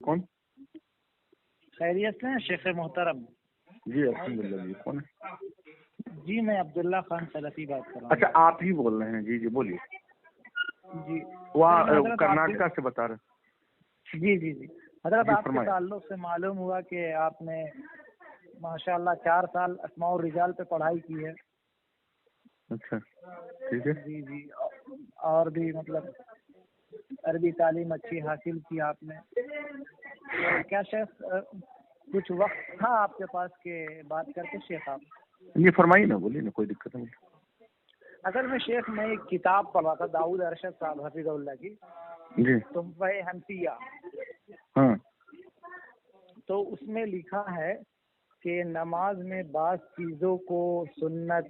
کون؟ خیریت سے ہیں شیخ محترم؟ جی الحمدللہ. جی کون ہے؟ جی میں عبداللہ خان سلفی بات کر رہا ہوں. اچھا آپ ہی بول رہے ہیں؟ جی جی بولیے. جی وہاں کرناٹکا سے بتا رہے. جی جی جی حضرت جی آپ کے فرمائیں. تعلق سے معلوم ہوا کہ آپ نے ماشاءاللہ 4 سال اسماء الرجال پہ پڑھائی کی ہے. اچھا ٹھیک ہے. جی جی اور بھی مطلب عربی تعلیم اچھی حاصل کی آپ نے. تو کیا شیخ کچھ وقت تھا آپ کے پاس کہ بات کر کے شیخ آپ؟ یہ فرمائیے نا, بولیے نا, کوئی دقت نہیں. اصل میں شیخ میں ایک کتاب پڑھ رہا تھا داؤد ارشد صاحب حفظ اللہ کی, جی تحفہ حنفیہ. ہاں تو اس میں لکھا ہے کہ نماز میں بعض چیزوں کو سنت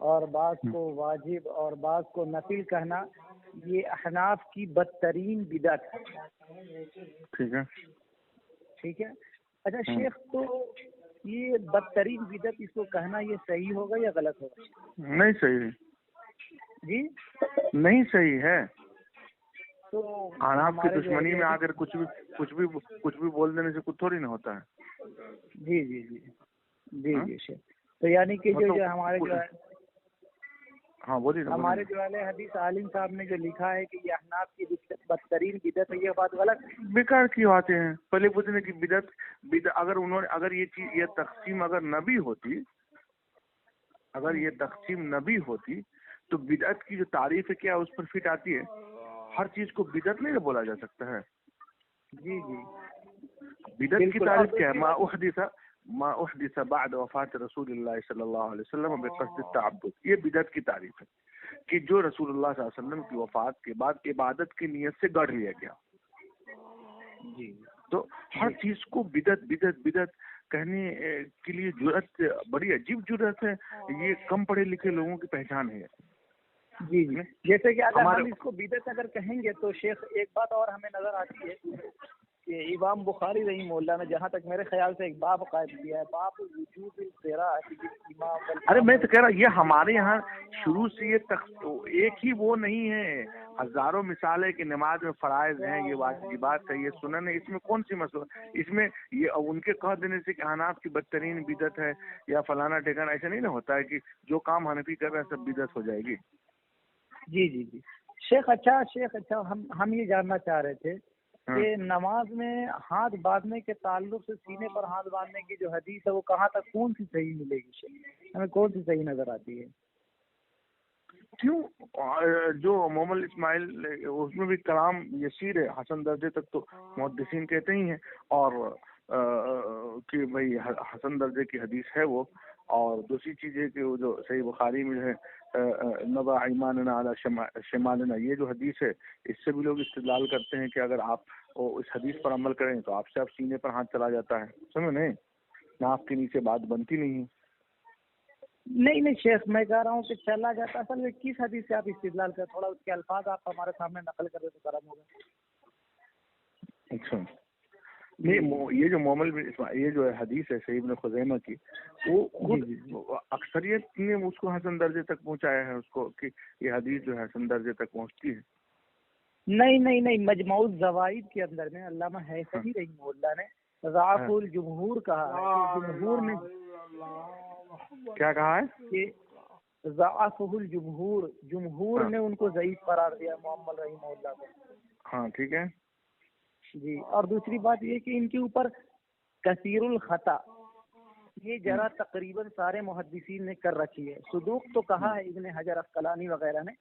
اور بعض کو واجب اور بعض کو نفل کہنا یہ احناف کی بدترین بدعت ہے. ٹھیک ہے. ٹھیک ہے. اچھا شیخ, تو یہ بدترین بدعت اس کو کہنا یہ صحیح ہوگا یا غلط ہوگا؟ نہیں صحیح ہے. جی نہیں صحیح ہے. تو احناف کی ہمارے جو دشمنی میں آ کر کچھ بھی بول دینے سے کچھ تھوڑی نہ ہوتا ہے. جی جی جی جی جی شیخ, تو یعنی کہ جو ہمارے جو ہے ہاں بولیے نا. ہمارے جو اہل حدیث عالم صاحب نے جو لکھا ہے کہ یہ احناف کی بدترین بدعت ہے, یہ بات غلط ہے. بیکار کی باتیں ہیں. پہلے پوچھنے کی بدعت اگر یہ چیز یہ تقسیم اگر نہ بھی ہوتی, اگر یہ تقسیم نہ بھی ہوتی تو بدعت کی جو تعریف ہے کیا اس پر فٹ آتی ہے؟ ہر چیز کو بدعت نہیں بولا جا سکتا ہے. جی جی بدعت کی تعریف کیا ہے؟ ما احدث بعد وفات رسول اللہ صلی اللہ علیہ وسلم بقصد التعبد. یہ بدعت کی تعریف ہے کہ جو رسول اللہ صلی اللہ علیہ وسلم کی وفات کے بعد عبادت کی نیت سے گڑھ لیا گیا. جی تو ہر چیز کو بدعت بدعت بدعت کہنے کے لیے جرأت بڑی عجیب جرأت ہے. یہ کم پڑھے لکھے لوگوں کی پہچان ہے. جی جی جیسے کہ اگر ہم اس کو بدعت اگر کہیں گے تو شیخ ایک بات اور ہمیں نظر آتی ہے کہ امام بخاری رحمہ اللہ نے جہاں تک میرے خیال سے ایک باب قائم کیا ہے, باب وجوب القراءۃ بالامام. ارے میں تو کہہ رہا یہ ہمارے یہاں شروع سے یہ ایک ہی وہ نہیں ہے, ہزاروں مثالیں کہ نماز میں فرائض ہیں, یہ واجبات ہے, یہ سنن ہے. اس میں کون سی مسئلہ؟ اس میں یہ ان کے کہہ دینے سے کہ حناف کی بدترین بدعت ہے یا فلانا ٹھکانا, ایسا نہیں نا ہوتا ہے کہ جو کام حنفی کر رہے ہیں سب بدعت ہو جائے گی. جی جی جی شیخ اچھا ہم یہ جاننا چاہ رہے تھے کہ نماز میں ہاتھ باندھنے کے تعلق سے سینے پر ہاتھ باندھنے کی جو حدیث ہے وہ کہاں تک کون سی صحیح ملے گی شیخ؟ ہمیں کون سی صحیح نظر آتی ہے؟ کیوں جو محمد اسماعیل اس میں بھی کلام یسیر ہے, حسن درجے تک تو محدثین کہتے ہی ہیں, اور کہ بھائی حسن درجے کی حدیث ہے وہ. اور دوسری چیز ہے کہ وہ جو صحیح بخاری میں جو ہے نبع ایماننا علی شمالنا, یہ جو حدیث ہے اس سے بھی لوگ استدلال کرتے ہیں کہ اگر آپ اس حدیث پر عمل کریں تو آپ سے آپ سینے پر ہاتھ چلا جاتا ہے. سمجھے نہیں, ناف کے نیچے بات بنتی نہیں. نہیں شیخ, میں کہہ رہا ہوں کہ چلا جاتا. اصل میں کس حدیث سے آپ استدلال کریں؟ تھوڑا اس کے الفاظ آپ ہمارے سامنے نقل کریں تو کرم ہوگا. اچھا نہیں, یہ جو محمد یہ جو حدیث ہے صحیح ابن خزیمہ کی, وہ خود اکثریت نے اس کو حسن درجے تک پہنچایا ہے اس کو, کہ یہ حدیث جو ہے حسن درجے تک پہنچتی ہے. نہیں مجموع الزوائد کے اندر میں علامہ حیثمی رحمہ اللہ نے ضعف الجمہور کہا ہے. جمہور نے کیا کہا ہے کہ ضعف الجمہور, جمہور نے ان کو ضعیف قرار دیا محمد رحمہ اللہ کو. ہاں ٹھیک ہے جی. اور دوسری بات یہ کہ ان کے اوپر کثیر الخطا یہ جرا تقریباً سارے محدثین نے کر رکھی ہے. صدوق تو کہا ہے ابن حجر عسقلانی وغیرہ نے,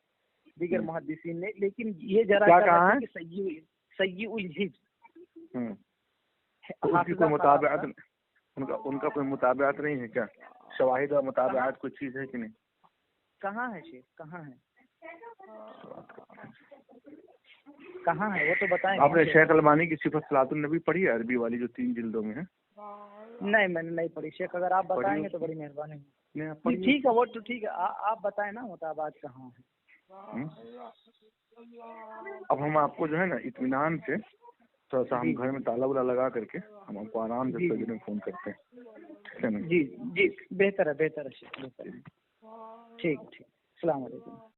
دیگر محدثین نے, لیکن یہ جرا کر رکھی کہ سیء الحفظ. ان کی مطابعت ان کا کوئی مطابعت نہیں ہے کیا؟ شواہد اور مطابعت کوئی چیز ہے کہ نہیں؟ کہاں ہے شیخ, کہاں ہے وہ تو بتائیں. آپ نے شیخ البانی کی صفت صلاۃ النبی پڑھی ہے عربی والی جو 3 جلدوں میں ہے؟ نہیں میں نے نہیں پڑھی شیخ, اگر آپ بتائیں گے تو بڑی مہربانی ہوگی. ٹھیک ہے وہ تو ٹھیک ہے, آپ بتائیں نا مطابعت کہاں ہے. اب ہم آپ کو جو ہے نا اطمینان سے تھوڑا سا ہم گھر میں تالا والا لگا کر کے ہم آپ کو آرام سے سجدے میں فون کرتے ہیں, ٹھیک ہے نا؟ جی بہتر ہے شیخ, بہتر ہے. ٹھیک السلام علیکم.